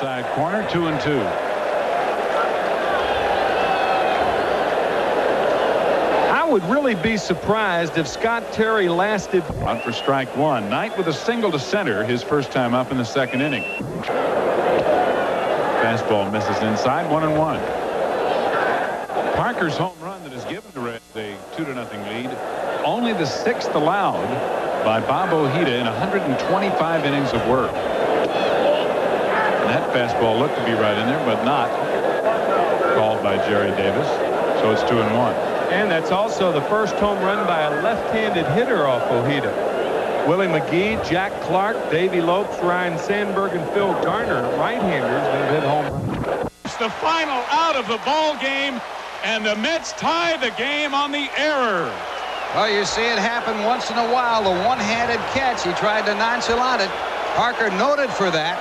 outside corner. 2-2. I would really be surprised if Scott Terry lasted. On for strike one. Knight with a single to center, his first time up in the second inning. Fastball misses inside. 1-1. Parker's home run that has given the Reds a 2-0 lead. Only the 6th allowed by Bob Ojeda in 125 innings of work. And that fastball looked to be right in there, but not. Called by Jerry Davis. So it's 2-1. And that's also the first home run by a left-handed hitter off Ojeda. Willie McGee, Jack Clark, Davey Lopes, Ryan Sandberg, and Phil Garner, right-handers that have hit home runs. It's the final out of the ball game, and the Mets tie the game on the error. Well, you see it happen once in a while. The one-handed catch. He tried to nonchalant it. Parker noted for that.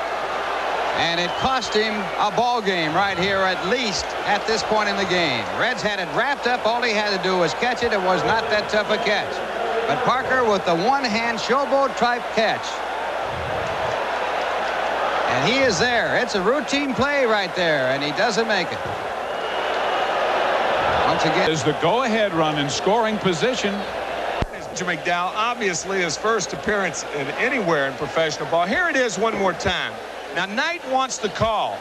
And it cost him a ball game right here, at least at this point in the game. Reds had it wrapped up. All he had to do was catch it. It was not that tough a catch. But Parker with the one-hand showboat type catch. And he is there. It's a routine play right there, and he doesn't make it. Once again, is the go-ahead run in scoring position. Mr. McDowell, obviously his first appearance in anywhere in professional ball. Here it is one more time. Now Knight wants the call.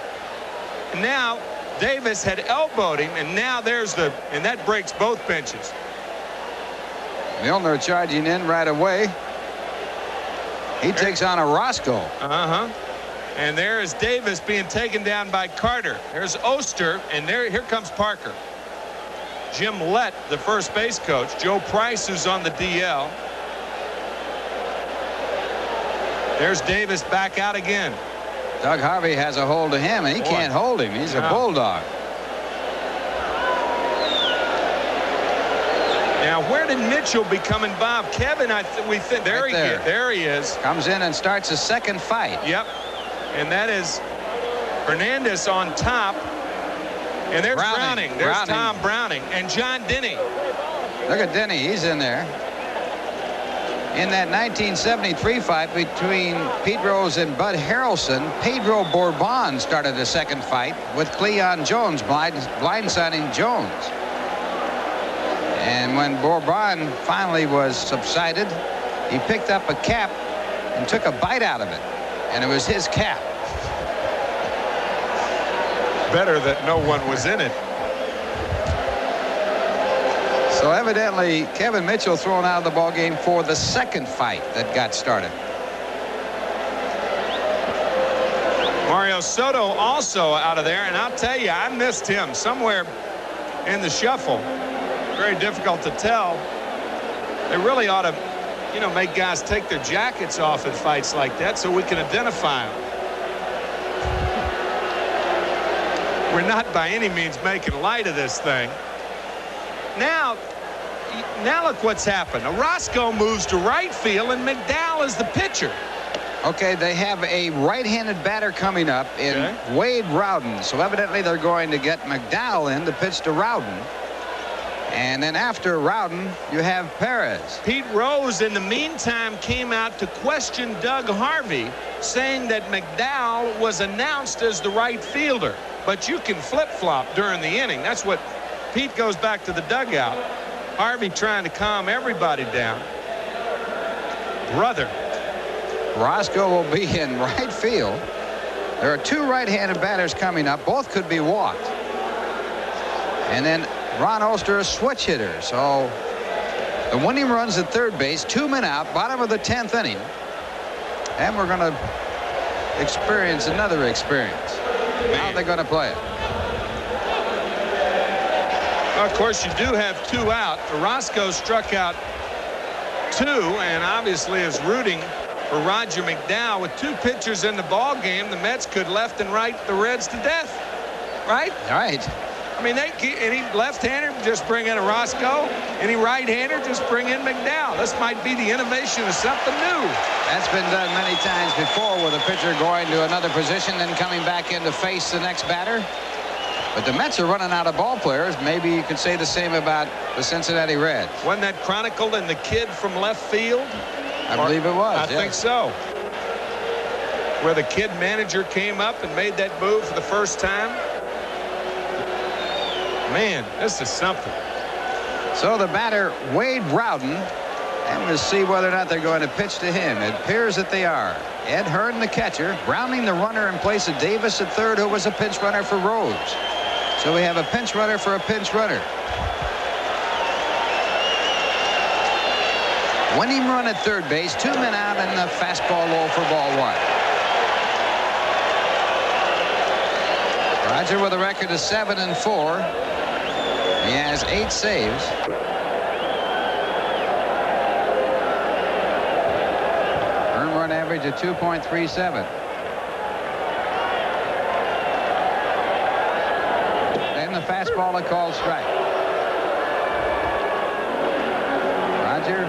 And now Davis had elbowed him, and now there's the, and that breaks both benches. Milner charging in right away. He takes on a Roscoe. And there is Davis being taken down by Carter. There's Oster, and here comes Parker. Jim Lett, the first base coach. Joe Price, who's on the DL. There's Davis back out again. Doug Harvey has a hold of him, and he can't hold him. He's a bulldog. Now, where did Mitchell become involved? Kevin, we think there he is. Comes in and starts a second fight. Yep. And that is Hernandez on top. And there's Browning. There's Tom Browning and John Denny. Look at Denny. He's in there. In that 1973 fight between Pete Rose and Bud Harrelson, Pedro Bourbon started a second fight with Cleon Jones blindsiding Jones. And when Bourbon finally was subsided, he picked up a cap and took a bite out of it. And it was his cap. Better that no one was in it. So evidently, Kevin Mitchell thrown out of the ball game for the second fight that got started. Mario Soto also out of there, and I'll tell you, I missed him somewhere in the shuffle. Very difficult to tell. They really ought to, make guys take their jackets off in fights like that so we can identify them. We're not by any means making light of this thing. Now look what's happened. Orozco moves to right field, and McDowell is the pitcher. Okay, they have a right-handed batter coming up in Wade Rowden. So evidently they're going to get McDowell in to pitch to Rowden. And then after Rowden, you have Perez. Pete Rose, in the meantime, came out to question Doug Harvey, saying that McDowell was announced as the right fielder. But you can flip-flop during the inning. That's what Pete goes back to the dugout. Harvey trying to calm everybody down. Brother. Roscoe will be in right field. There are two right-handed batters coming up. Both could be walked. And then Ron Oster, a switch hitter. So the winning runs at third base, 2 men out, bottom of the 10th inning. And we're going to experience another experience. How are they going to play it? Well, of course, you do have 2 out. Orozco struck out 2 and obviously is rooting for Roger McDowell. With 2 pitchers in the ball game, the Mets could left and right the Reds to death. Right? Right. I mean, any left-hander just bring in Orozco. Any right-hander just bring in McDowell. This might be the innovation of something new. That's been done many times before, with a pitcher going to another position, then coming back in to face the next batter. But the Mets are running out of ball players. Maybe you could say the same about the Cincinnati Reds. Wasn't that chronicled in The Kid from Left Field? I believe it was. I think so. where the kid manager came up and made that move for the first time. Man, this is something. So the batter, Wade Rowden, and we'll see whether or not they're going to pitch to him. It appears that they are. Ed Hearn, the catcher, Browning, the runner, in place of Davis at third, who was a pinch runner for Rose. So we have a pinch runner for a pinch runner. Winning run at third base, 2 men out, and the fastball low for ball 1. Roger with a record of 7-4. He has 8 saves. Earned run average of 2.37. And the fastball a called strike. Roger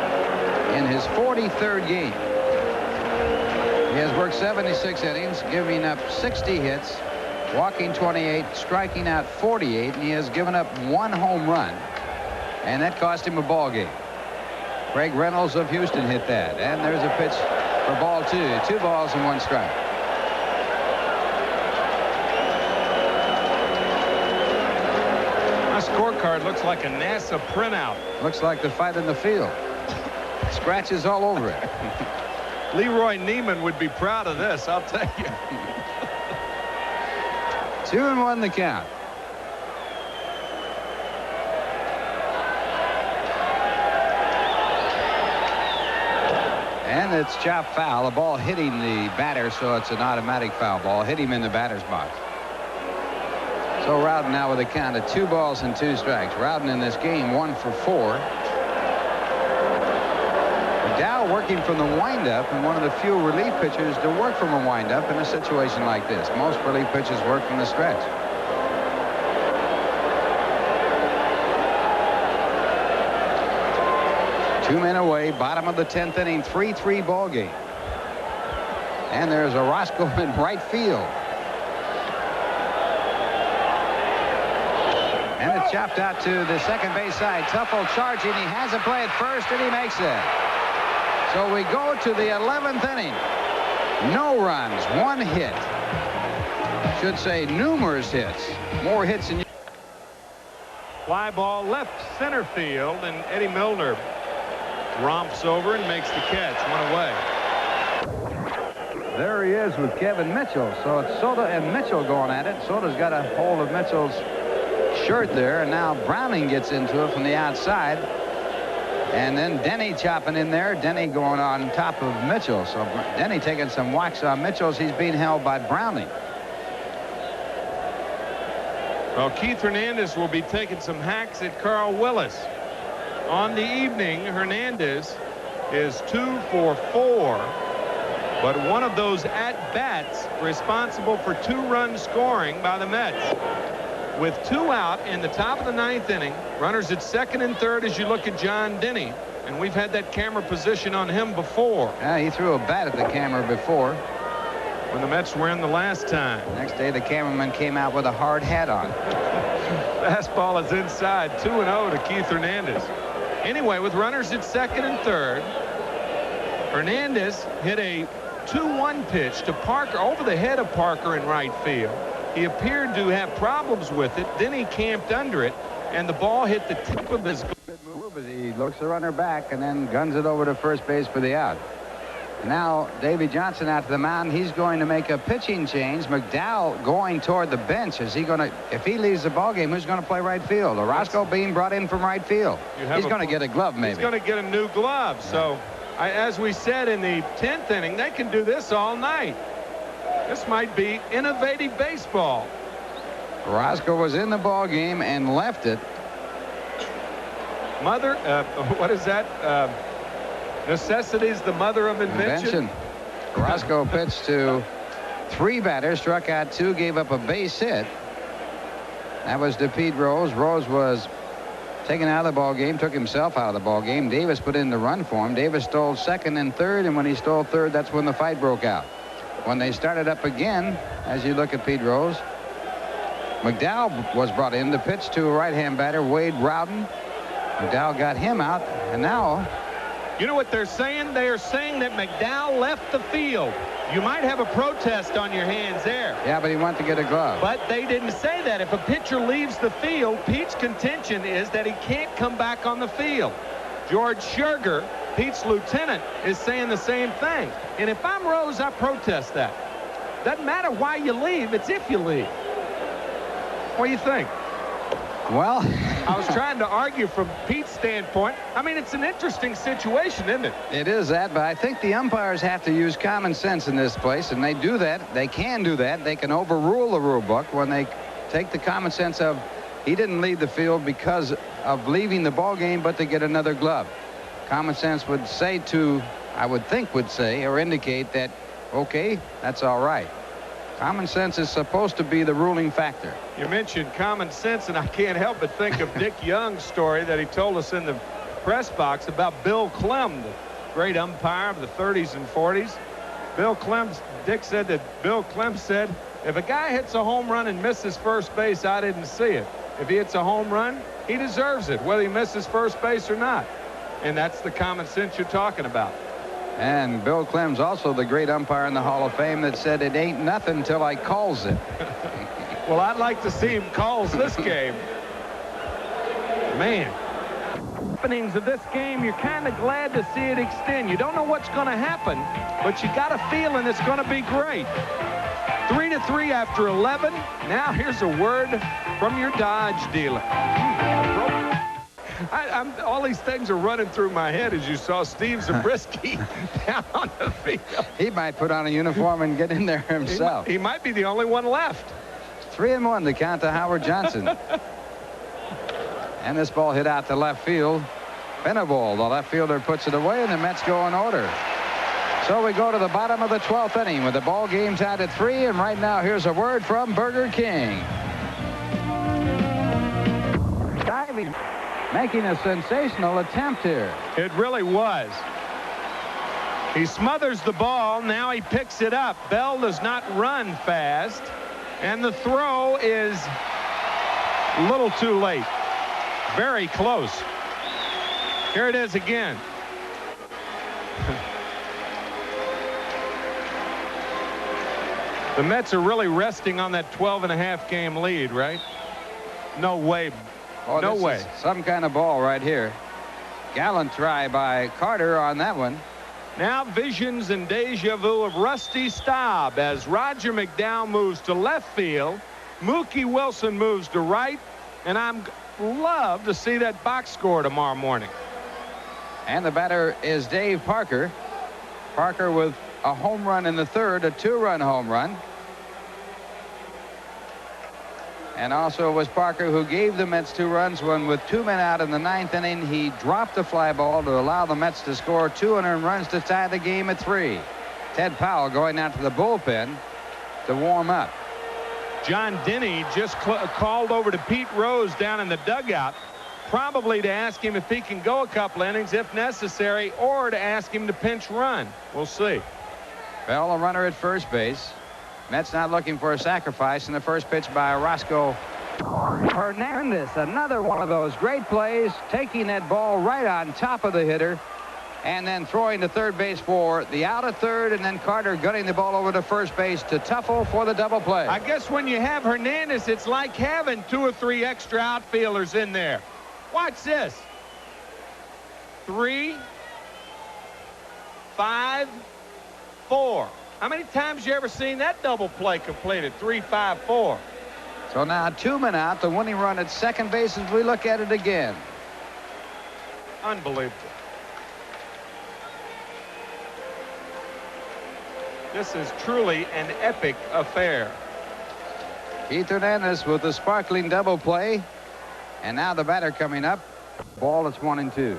in his 43rd game. He has worked 76 innings, giving up 60 hits, walking 28, striking out 48, and he has given up 1 home run, and that cost him a ball game. Craig Reynolds of Houston hit that, and there's a pitch for ball 2. 2 balls and 1 strike. My scorecard looks like a NASA printout. Looks like the fight in the field. Scratches all over it. Leroy Neiman would be proud of this, I'll tell you. 2-1 the count. And it's chopped foul. The ball hitting the batter, so it's an automatic foul ball. Hit him in the batter's box. So Rowden now with a count of 2 balls and 2 strikes. Rowden in this game 1 for 4. McDowell working from the windup, and one of the few relief pitchers to work from a windup in a situation like this. Most relief pitchers work from the stretch. Two men away, bottom of the 10th inning, 3-3 ball game. And there's Orozco in right field. And it's chopped out to the second base side. Tuffle charging. He has a play at first, and he makes it. So we go to the 11th inning. No runs, 1 hit. Should say numerous hits. More hits than. Fly ball left center field, and Eddie Milner romps over and makes the catch. 1 away. There he is with Kevin Mitchell. So it's Soto and Mitchell going at it. Soto's got a hold of Mitchell's shirt there, and now Browning gets into it from the outside. And then Denny chopping in there. Denny going on top of Mitchell. So Denny taking some whacks on Mitchell's. He's being held by Browning. Well, Keith Hernandez will be taking some hacks at Carl Willis. On the evening, Hernandez is 2 for 4. But one of those at-bats responsible for 2-run scoring by the Mets. With 2 out in the top of the 9th inning, runners at second and third as you look at John Denny. And we've had that camera position on him before. Yeah, he threw a bat at the camera before. When the Mets were in the last time. Next day, the cameraman came out with a hard hat on. Fastball is inside, 2-0 to Keith Hernandez. Anyway, with runners at second and third, Hernandez hit a 2-1 pitch to Parker over the head of Parker in right field. He appeared to have problems with it. Then he camped under it, and the ball hit the tip of his move as he looks the runner back and then guns it over to first base for the out. Now Davy Johnson out to the mound. He's going to make a pitching change. McDowell going toward the bench. Is he going to, if he leaves the ball game, who's going to play right field? Orozco being brought in from right field. He's going to get a glove, maybe. He's going to get a new glove. Yeah. So as we said in the 10th inning, they can do this all night. This might be innovative baseball. Orozco was in the ball game and left it. What is that? Necessity's the mother of invention. Orozco pitched to 3 batters, struck out 2, gave up a base hit. That was to Pete Rose. Rose was taken out of the ball game, took himself out of the ball game. Davis put in the run for him. Davis stole second and third, and when he stole third, that's when the fight broke out. When they started up again, as you look at Pete Rose, McDowell was brought in to pitch to a right-hand batter, Wade Rowden. McDowell got him out, and now... You know what they're saying? They are saying that McDowell left the field. You might have a protest on your hands there. Yeah, but he went to get a glove. But they didn't say that. If a pitcher leaves the field, Pete's contention is that he can't come back on the field. George Scherger, Pete's lieutenant, is saying the same thing. And if I'm Rose, I protest that. Doesn't matter why you leave, it's if you leave. What do you think? Well, I was trying to argue from Pete's standpoint. I mean, it's an interesting situation, isn't it? it is that, but I think the umpires have to use common sense in this place, and they do that. They can do that. They can overrule the rule book when they take the common sense of he didn't leave the field because of leaving the ball game, but to get another glove. Common sense would say to, I would think would say or indicate that, okay, that's all right. Common sense is supposed to be the ruling factor. You mentioned common sense, and I can't help but think of Dick Young's story that he told us in the press box about Bill Clem, the great umpire of the 30s and 40s. Dick said that Bill Clem said, if a guy hits a home run and misses first base, I didn't see it. If he hits a home run, he deserves it, whether he misses first base or not. And that's the common sense you're talking about. And Bill Clem's also the great umpire in the Hall of Fame that said it ain't nothing till I calls it. Well, I'd like to see him calls this game. Man. Openings of this game, you're kind of glad to see it extend. You don't know what's going to happen, but you got a feeling it's going to be great. 3-3 after 11. Now here's a word from your Dodge dealer. All these things are running through my head as you saw Steve Zabriskie down on the field. He might put on a uniform and get in there himself. He might be the only one left. 3-1 to count to Howard Johnson. And this ball hit out to left field. Venable, the left fielder, puts it away, and the Mets go in order. So we go to the bottom of the 12th inning with the ball game tied at 3, and right now here's a word from Burger King. Diving. Making a sensational attempt here. It really was. He smothers the ball. Now he picks it up. Bell does not run fast. And the throw is a little too late. Very close. Here it is again. The Mets are really resting on that 12.5 game lead, right? No way. Oh, no way. Some kind of ball right here. Gallant try by Carter on that one. Now visions and deja vu of Rusty Staub as Roger McDowell moves to left field. Mookie Wilson moves to right. And I'm love to see that box score tomorrow morning. And the batter is Dave Parker. Parker with a home run in the third, a 2-run home run. And also it was Parker who gave the Mets 2 runs when, with 2 men out in the 9th inning, he dropped a fly ball to allow the Mets to score 2 unearned runs to tie the game at 3. Ted Powell going out to the bullpen to warm up. John Denny just called over to Pete Rose down in the dugout, probably to ask him if he can go a couple innings if necessary, or to ask him to pinch run. We'll see. Bell, a runner at first base. Mets not looking for a sacrifice, in the first pitch by Roscoe Hernandez. Another one of those great plays, taking that ball right on top of the hitter and then throwing to third base for the out at third, and then Carter gunning the ball over to first base to Tuffle for the double play. I guess when you have Hernandez, it's like having 2 or 3 extra outfielders in there. Watch this. 3, 5, 4. How many times you ever seen that double play completed? 3, 5, 4. So now 2 men out, the winning run at second base as we look at it again. Unbelievable. This is truly an epic affair. Keith Hernandez with the sparkling double play. And now the batter coming up. Ball, it's 1-2.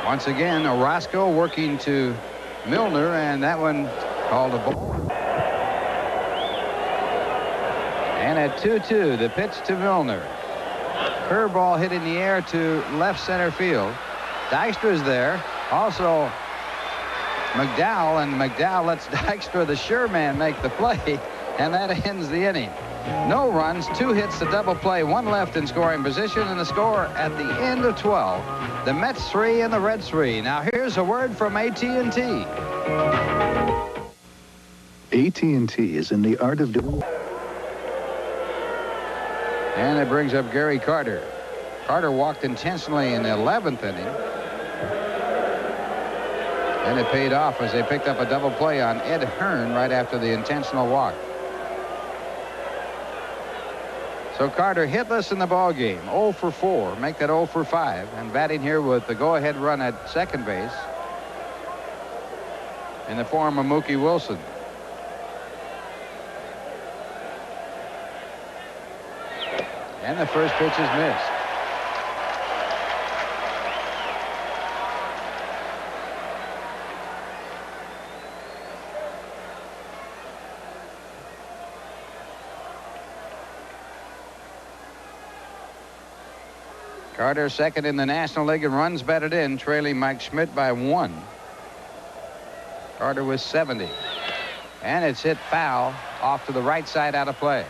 Once again, Orozco working to Milner, and that one called a ball. And at 2-2, the pitch to Milner. Curveball hit in the air to left center field. Dykstra's there. Also McDowell, and McDowell lets Dykstra, the sure man, make the play, and that ends the inning. No runs, 2 hits, a double play, 1 left in scoring position, and the score at the end of 12. The Mets 3 and the Reds 3. Now here's a word from AT&T. AT&T is in the art of doing. And it brings up Gary Carter. Carter walked intentionally in the 11th inning. And it paid off as they picked up a double play on Ed Hearn right after the intentional walk. So Carter hitless in the ball game, 0 for 4, make that 0 for 5, and batting here with the go-ahead run at second base in the form of Mookie Wilson. And the first pitch is missed. Carter second in the National League in runs batted in, trailing Mike Schmidt by 1. Carter was 70. And it's hit foul off to the right side out of play.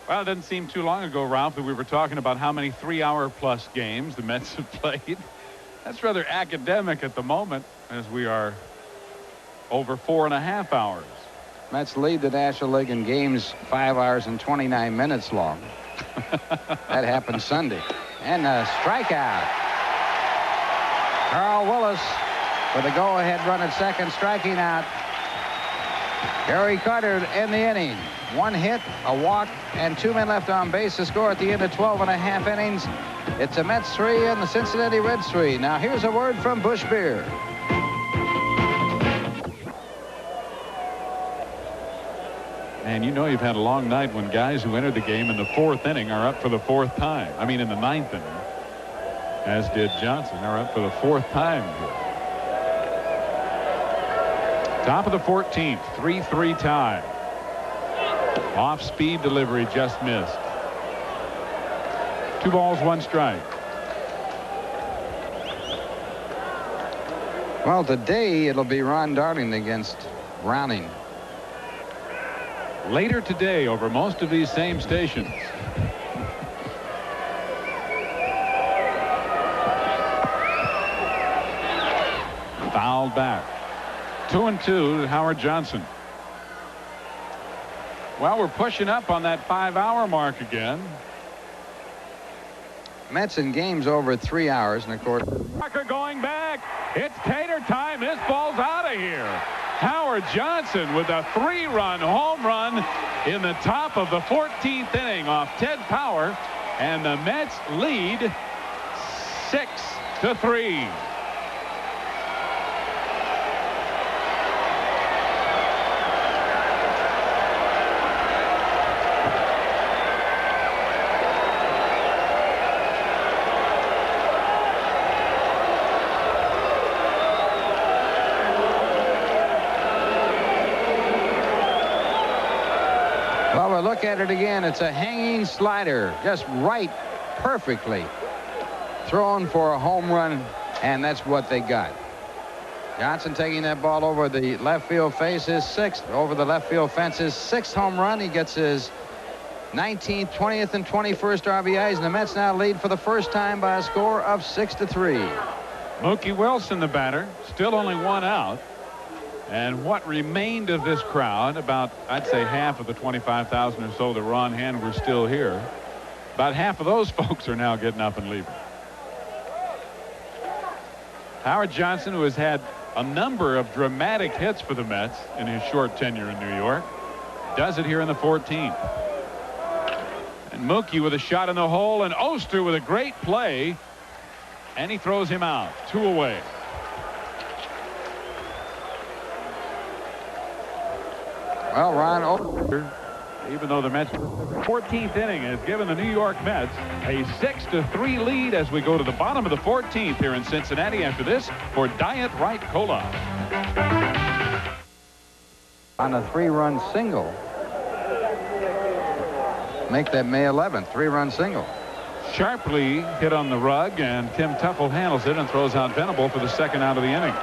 Well, it doesn't seem too long ago, Ralph, that we were talking about how many 3-hour-plus games the Mets have played. That's rather academic at the moment, as we are over 4.5 hours. Mets lead the National League in games 5 hours and 29 minutes long. That happened Sunday. And a strikeout. Carl Willis with a go-ahead run at second, striking out Gary Carter in the inning. 1 hit, a walk, and 2 men left on base to score at the end of 12.5 innings. It's the Mets 3 and the Cincinnati Reds 3. Now here's a word from Busch Beer. And you know you've had a long night when guys who entered the game in the 4th inning are up for the 4th time. I mean, in the 9th inning, as did Johnson, are up for the 4th time. Top of the 14th, 3-3 tie. Off-speed delivery just missed. 2 balls, 1 strike. Well, today it'll be Ron Darling against Browning. Later today over most of these same stations. Fouled back. 2-2 to Howard Johnson. Well, we're pushing up on that 5-hour mark again. Mets in games over 3 hours, and of course. Parker going back. It's Tater time. This ball's out of here. Howard Johnson with a 3-run home run in the top of the 14th inning off Ted Power, and the Mets lead 6-3. Look at it again. It's a hanging slider, just right perfectly thrown for a home run, and that's what they got. Johnson taking that ball over the left field face, his 6th over the left field fence, his 6th home run. He gets his 19th, 20th, and 21st RBIs, and the Mets now lead for the first time by a score of 6-3. Mookie Wilson, the batter, still only 1 out. And what remained of this crowd, about, I'd say, half of the 25,000 or so that were on hand were still here. About half of those folks are now getting up and leaving. Howard Johnson, who has had a number of dramatic hits for the Mets in his short tenure in New York, does it here in the 14th. And Mookie with a shot in the hole, and Oster with a great play, and he throws him out. 2 away. Well, Ron Oster, even though the Mets 14th inning has given the New York Mets a 6-3 lead as we go to the bottom of the 14th here in Cincinnati after this for Diet Right Cola. On a 3-run single make that May 11th 3-run single. Sharply hit on the rug, and Tim Tuffle handles it and throws out Venable for the second out of the inning.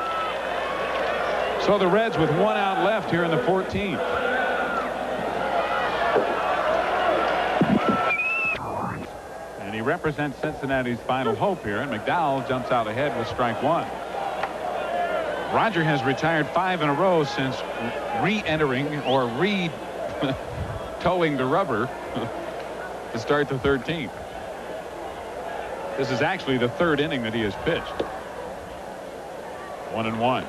So the Reds with 1 out left here in the 14th. And he represents Cincinnati's final hope here, and McDowell jumps out ahead with strike 1. Roger has retired 5 in a row since re-entering or re-towing the rubber to start the 13th. This is actually the 3rd inning that he has pitched. 1-1.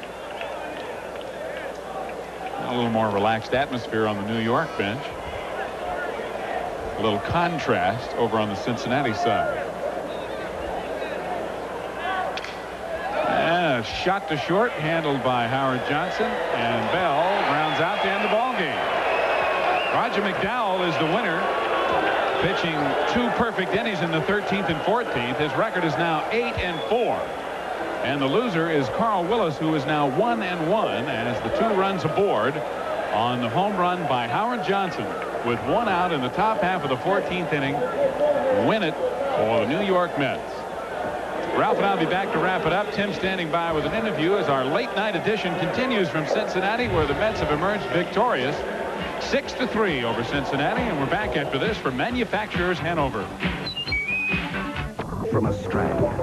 A little more relaxed atmosphere on the New York bench. A little contrast over on the Cincinnati side. And a shot to short handled by Howard Johnson, and Bell rounds out to end the ball game. Roger McDowell is the winner, pitching 2 perfect innings in the 13th and 14th. His record is now 8-4. And the loser is Carl Willis, who is now 1-1 as the 2 runs aboard on the home run by Howard Johnson with 1 out in the top half of the 14th inning. Win it for the New York Mets. Ralph and I'll be back to wrap it up. Tim standing by with an interview as our late night edition continues from Cincinnati, where the Mets have emerged victorious 6-3 over Cincinnati. And we're back after this for Manufacturers Hanover. From Australia,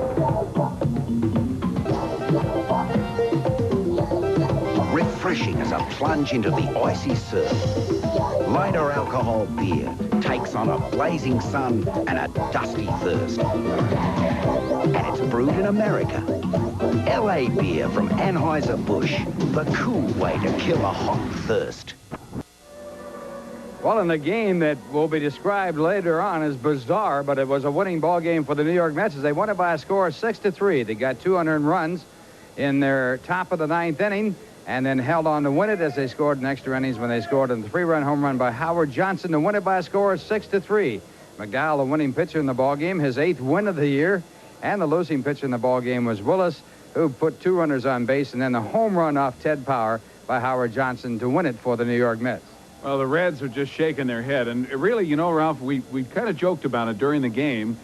refreshing as a plunge into the icy surf. Lighter alcohol beer takes on a blazing sun and a dusty thirst. And it's brewed in America. LA beer from Anheuser-Busch, the cool way to kill a hot thirst. Well, in a game that will be described later on as bizarre, but it was a winning ball game for the New York Mets as they won it by a score of 6-3. They got 2 unearned runs in their top of the 9th inning, and then held on to win it as they scored in extra innings when they scored a 3-run home run by Howard Johnson to win it by a score of 6-3. McDowell, the winning pitcher in the ball game, his 8th win of the year, and the losing pitcher in the ball game was Willis, who put 2 runners on base, and then the home run off Ted Power by Howard Johnson to win it for the New York Mets. Well, the Reds are just shaking their head, and really, you know, Ralph, we kind of joked about it during the game.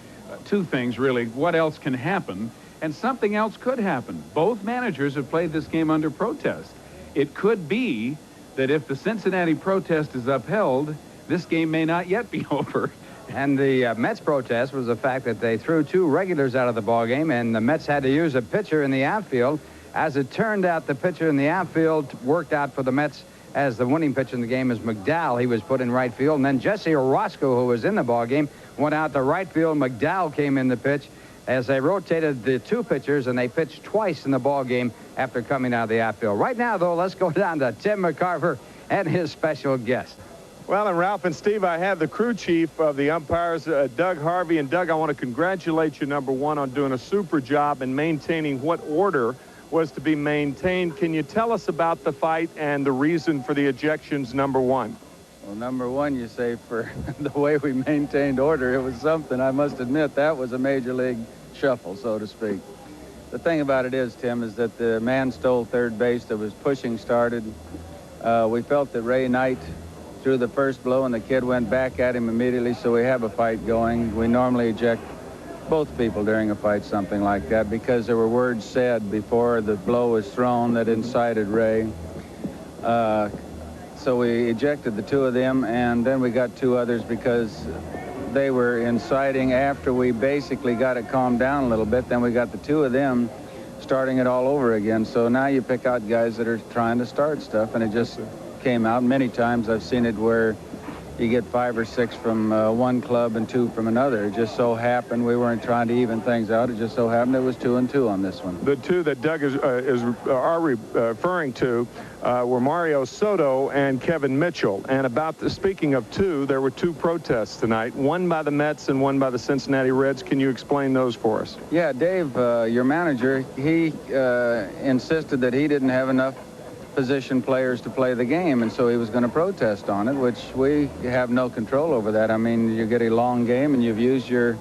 2 things really: what else can happen, and something else could happen. Both managers have played this game under protest. It could be that if the Cincinnati protest is upheld, this game may not yet be over. And the Mets protest was the fact that they threw 2 regulars out of the ball game, and the Mets had to use a pitcher in the outfield. As it turned out, the pitcher in the outfield worked out for the Mets as the winning pitcher in the game is McDowell. He was put in right field, and then Jesse Orozco, who was in the ball game, went out to right field. McDowell came in the pitch as they rotated the 2 pitchers, and they pitched twice in the ball game after coming out of the outfield. Right now, though, let's go down to Tim McCarver and his special guest. Well, and Ralph and Steve, I have the crew chief of the umpires, Doug Harvey. And Doug, I want to congratulate you, number one, on doing a super job in maintaining what order was to be maintained. Can you tell us about the fight and the reason for the ejections, number one? Well, number one, you say, for the way we maintained order, it was something. I must admit, that was a major league shuffle, so to speak. The thing about it is, Tim, is that the man stole third base that was pushing started. We felt that Ray Knight threw the first blow, and the kid went back at him immediately, so we have a fight going. We normally eject both people during a fight, something like that, because there were words said before the blow was thrown that incited Ray. So we ejected the 2 of them, and then we got 2 others because they were inciting after we basically got it calmed down a little bit. Then we got the 2 of them starting it all over again. So now you pick out guys that are trying to start stuff, and it just came out. Many times I've seen it where you get 5 or 6 from one club and 2 from another. It just so happened we weren't trying to even things out. It just so happened it was 2 and 2 on this one. The 2 that Doug is referring to were Mario Soto and Kevin Mitchell. And speaking of 2, there were 2 protests tonight, one by the Mets and one by the Cincinnati Reds. Can you explain those for us? Yeah, Dave, your manager, he insisted that he didn't have enough position players to play the game, and so he was going to protest on it, which we have no control over that. I mean, you get a long game and you've used your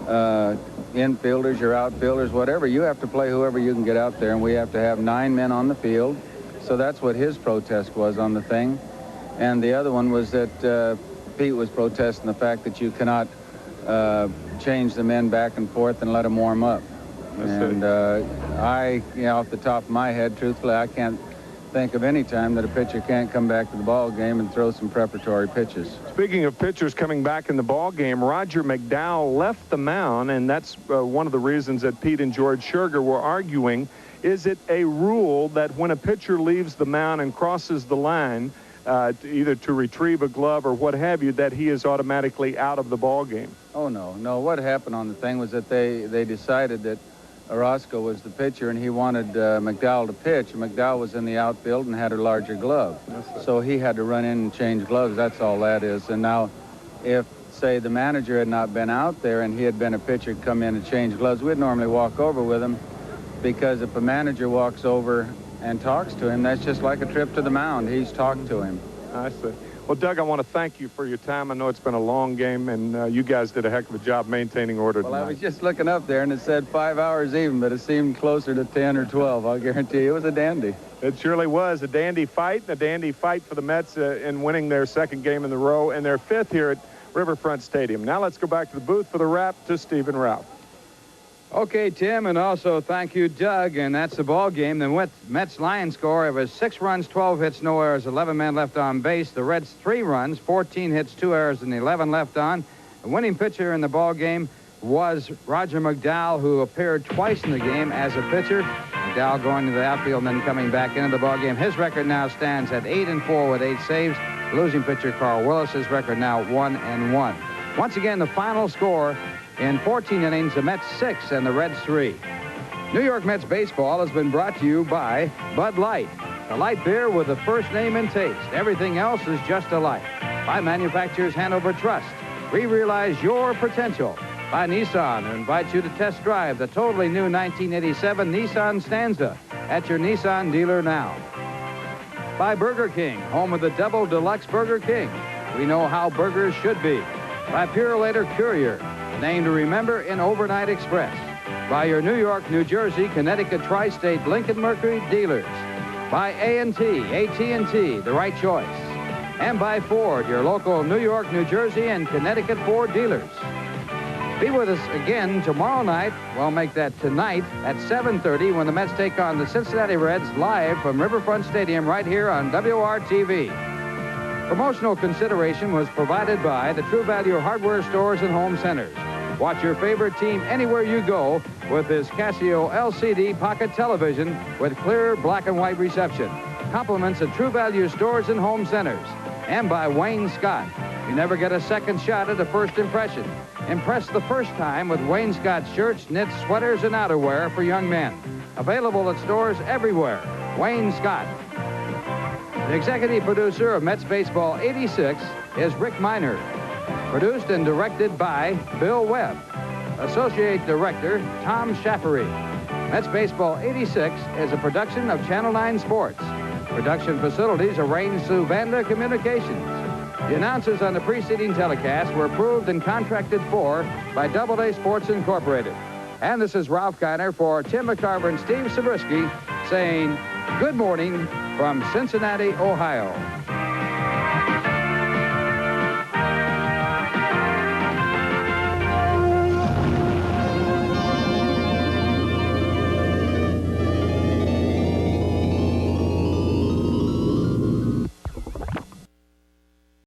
infielders, your outfielders, whatever. You have to play whoever you can get out there, and we have to have 9 men on the field. So that's what his protest was on the thing. And the other one was that Pete was protesting the fact that you cannot change the men back and forth and let them warm up. And off the top of my head, truthfully, I can't think of any time that a pitcher can't come back to the ball game and throw some preparatory pitches. Speaking of pitchers coming back in the ball game, Roger McDowell left the mound, and that's one of the reasons that Pete and George Scherger were arguing. Is it a rule that when a pitcher leaves the mound and crosses the line, either to retrieve a glove or what have you, that he is automatically out of the ball game? Oh, no. What happened on the thing was that they decided that Orozco was the pitcher, and he wanted McDowell to pitch. And McDowell was in the outfield and had a larger glove. So he had to run in and change gloves. That's all that is. And now, if, say, the manager had not been out there and he had been a pitcher to come in and change gloves, we'd normally walk over with him, because if a manager walks over and talks to him, that's just like a trip to the mound. He's talked to him. I see. Well, Doug, I want to thank you for your time. I know it's been a long game, and you guys did a heck of a job maintaining order tonight. Well, I was just looking up there, and it said 5 hours even, but it seemed closer to 10 or 12. I'll guarantee you it was a dandy. It surely was a dandy fight for the Mets in winning their second game in the row and their fifth here at Riverfront Stadium. Now let's go back to the booth for the wrap to Steve and Ralph. Okay, Tim, and also thank you, Doug, and that's the ball game. The Mets line score, it was 6 runs, 12 hits, no errors, 11 men left on base. The Reds 3 runs, 14 hits, 2 errors, and 11 left on. The winning pitcher in the ball game was Roger McDowell, who appeared twice in the game as a pitcher. McDowell going to the outfield and then coming back into the ball game. His record now stands at 8-4 with 8 saves. The losing pitcher, Carl Willis, his record now 1-1. Once again, the final score: in 14 innings, the Mets 6 and the Reds 3. New York Mets baseball has been brought to you by Bud Light, the light beer with the first name and taste. Everything else is just a light. By Manufacturers Hanover Trust. We realize your potential. By Nissan, who invites you to test drive the totally new 1987 Nissan Stanza at your Nissan dealer now. By Burger King, home of the Double Deluxe Burger King. We know how burgers should be. By Purolator Courier, the name to remember in Overnight Express. By your New York, New Jersey, Connecticut, Tri-State, Lincoln Mercury dealers. By A&T, AT&T, the right choice. And by Ford, your local New York, New Jersey, and Connecticut Ford dealers. Be with us again tomorrow night. We'll make that tonight at 7:30 when the Mets take on the Cincinnati Reds live from Riverfront Stadium right here on WRTV. Promotional consideration was provided by the True Value Hardware Stores and Home Centers. Watch your favorite team anywhere you go with this Casio LCD pocket television with clear black and white reception. Compliments at True Value Stores and Home Centers. And by Wayne Scott. You never get a second shot at a first impression. Impress the first time with Wayne Scott shirts, knits, sweaters, and outerwear for young men. Available at stores everywhere. Wayne Scott. The executive producer of Mets Baseball 86 is Rick Minor. Produced and directed by Bill Webb. Associate Director Tom Schaffery. Mets Baseball 86 is a production of Channel 9 Sports. Production facilities arranged through Vanda Communications. The announcers on the preceding telecast were approved and contracted for by AA Sports Incorporated. And this is Ralph Kiner for Tim McCarver and Steve Zabriskie saying good morning from Cincinnati, Ohio.